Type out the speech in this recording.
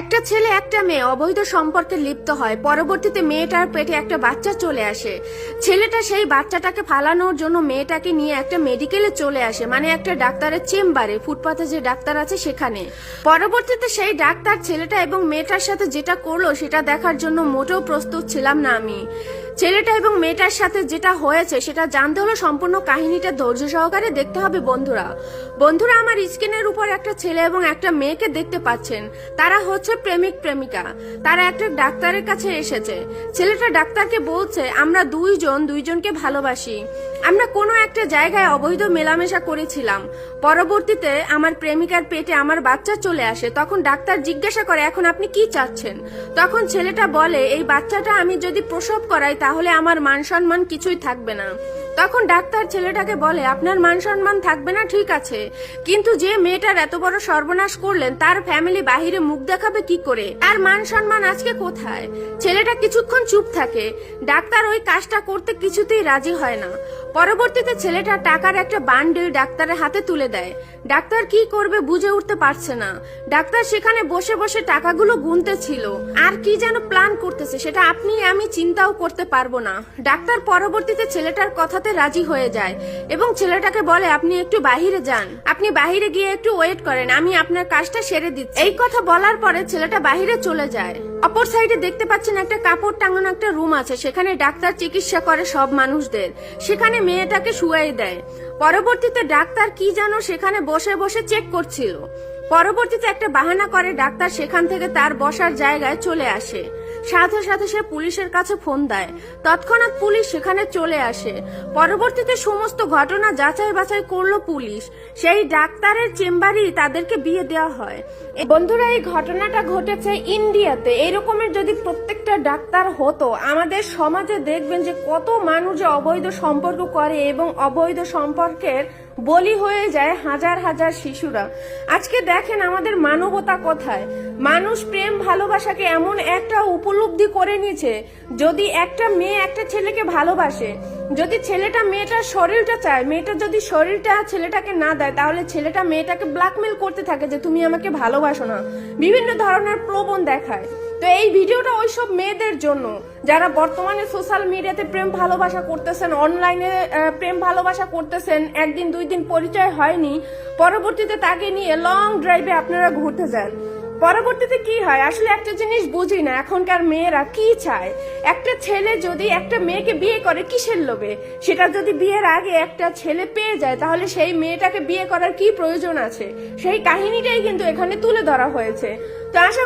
একটা ছেলে একটা মেয়ে অবৈধ সম্পর্কে লিপ্ত হয়, পরবর্তীতে মেয়েটার পেটে একটা বাচ্চা চলে আসে। ছেলেটা সেই বাচ্চাটাকে ফালানোর জন্য মেয়েটাকে নিয়ে একটা মেডিকেলে চলে আসে, মানে একটা ডাক্তারের চেম্বারে, ফুটপাতে যে ডাক্তার আছে সেখানে। পরবর্তীতে সেই ডাক্তার ছেলেটা এবং মেয়েটার সাথে যেটা করলো সেটা দেখার জন্য মোটেও প্রস্তুত ছিলাম না আমি। ছেলেটা এবং মেয়েটার সাথে যেটা হয়েছে সেটা জানতে হলে সম্পূর্ণ কাহিনীটা ধৈর্য সহকারে দেখতে হবে। বন্ধুরা আমার স্ক্রিনের উপর একটা ছেলে এবং একটা মেয়েকে দেখতে পাচ্ছেন। তারা হচ্ছে প্রেমিক প্রেমিকা। তারা একটা ডাক্তারের কাছে এসেছে। ছেলেটা ডাক্তারকে বলছে, আমরা দুইজনকে ভালোবাসি। আমরা কোনো একটা জায়গায় অবৈধ মেলামেশা করেছিলাম। পরবর্তীতে আমার প্রেমিকার পেটে আমার বাচ্চা চলে আসে। তখন ডাক্তার জিজ্ঞাসা করে, এখন আপনি কি চাচ্ছেন? তখন ছেলেটা বলে, এই বাচ্চাটা আমি যদি প্রসব করাই তাহলে আমার মান সম্মান কিছুই থাকবে না। তখন ডাক্তার ছেলেটাকে বলে, আপনার মান সম্মান থাকবে না ঠিক আছে, কিন্তু যে মেয়েটার এত বড় সর্বনাশ করলেন তার ফ্যামিলি বাহিরে মুখ দেখাবে কি করে? তার মান সম্মান আজকে কোথায়? ছেলেটা কিছুক্ষণ চুপ থাকে। ডাক্তার ওই কাজটা করতে কিছুতেই রাজি হয় না। পরবর্তীতে ছেলেটা টাকার একটা বান্ডিল ডাক্তারের হাতে তুলে দেয়। ডাক্তার কি করবে বুঝে উঠতে পারছে না। ডাক্তার সেখানে বসে বসে টাকাগুলো গুনতেছিল, আর কি যেন প্ল্যান করতেছে সেটা আপনি আমি চিন্তাও করতে পারবো না। ডাক্তার পরবর্তীতে ছেলেটার কথাতে রাজি হয়ে যায় এবং ছেলেটাকে বলে, আপনি একটু বাহিরে যান, আপনি বাহিরে গিয়ে একটু ওয়েট করেন, আমি আপনার কাজটা সেরে দিচ্ছি। এই কথা বলার পরে ছেলেটা বাহিরে চলে যায়। অপর সাইডে দেখতে পাচ্ছেন একটা কাপড় টাঙানো একটা রুম আছে, সেখানে ডাক্তার চিকিৎসা করে সব মানুষদের। সেখানে মেয়েটাকে শুয়াই দেয়। পরবর্তীতে ডাক্তার কি যেন সেখানে বসে বসে চেক করছিল। পরবর্তীতে একটা বাহানা করে ডাক্তার সেখান থেকে তার বসার জায়গায় চলে আসে। সাথে সাথে সে পুলিশের কাছে ফোন দেয়। তৎক্ষণাৎ পুলিশ সেখানে চলে আসে। পরবর্তীতে সমস্ত ঘটনা যাচাই বাছাই করলো পুলিশ। সেই ডাক্তারের চেম্বারেই তাদেরকে বিয়ে দেওয়া হয়। বন্ধুরা, এই ঘটনাটা ঘটেছে ইন্ডিয়াতে। এরকমের যদি প্রত্যেকটা ডাক্তার হতো আমাদের সমাজে, দেখবেন যে কত মানুষ যে অবৈধ সম্পর্ক করে এবং অবৈধ সম্পর্কের বলি হয়ে যায় হাজার হাজার শিশুরা। আজকে দেখেন আমাদের মানবতা কোথায়। মানুষ প্রেম ভালোবাসাকে এমন একটা উপলব্ধি করে নিয়েছে, যদি একটা মেয়ে একটা ছেলেকে ভালোবাসে, যদি ছেলেটা মেয়েটার শরীরটা চায়, মেয়েটা যদি শরীরটা ছেলেটাকে না দেয়, তাহলে ছেলেটা মেয়েটাকে ব্ল্যাকমেল করতে থাকে যে তুমি আমাকে ভালোবাসো না, বিভিন্ন ধরনের প্রবণ দেখায়। তো এই ভিডিওটা ওইসব মেয়েদের জন্য যারা বর্তমানে সোশ্যাল মিডিয়াতে প্রেম ভালোবাসা করতেছেন, অনলাইনে প্রেম ভালোবাসা করতেছেন, একদিন দুই দিন পরিচয় হয়নি, পরবর্তীতে তাকে নিয়ে লং ড্রাইভে আপনারা ঘুরতে যান। পরবর্তীতে কি হয় আসলে একটা জিনিস বুঝি না, এখনকার মেয়েরা কি চায়। একটা ছেলে যদি একটা মেয়েকে বিয়ে করে কিসের লোভে? সেটা যদি বিয়ের আগে একটা ছেলে পেয়ে যায় তাহলে সেই মেয়েটাকে বিয়ে করার কি প্রয়োজন আছে? সেই কাহিনীটাই কিন্তু এখানে তুলে ধরা হয়েছে। তো আশা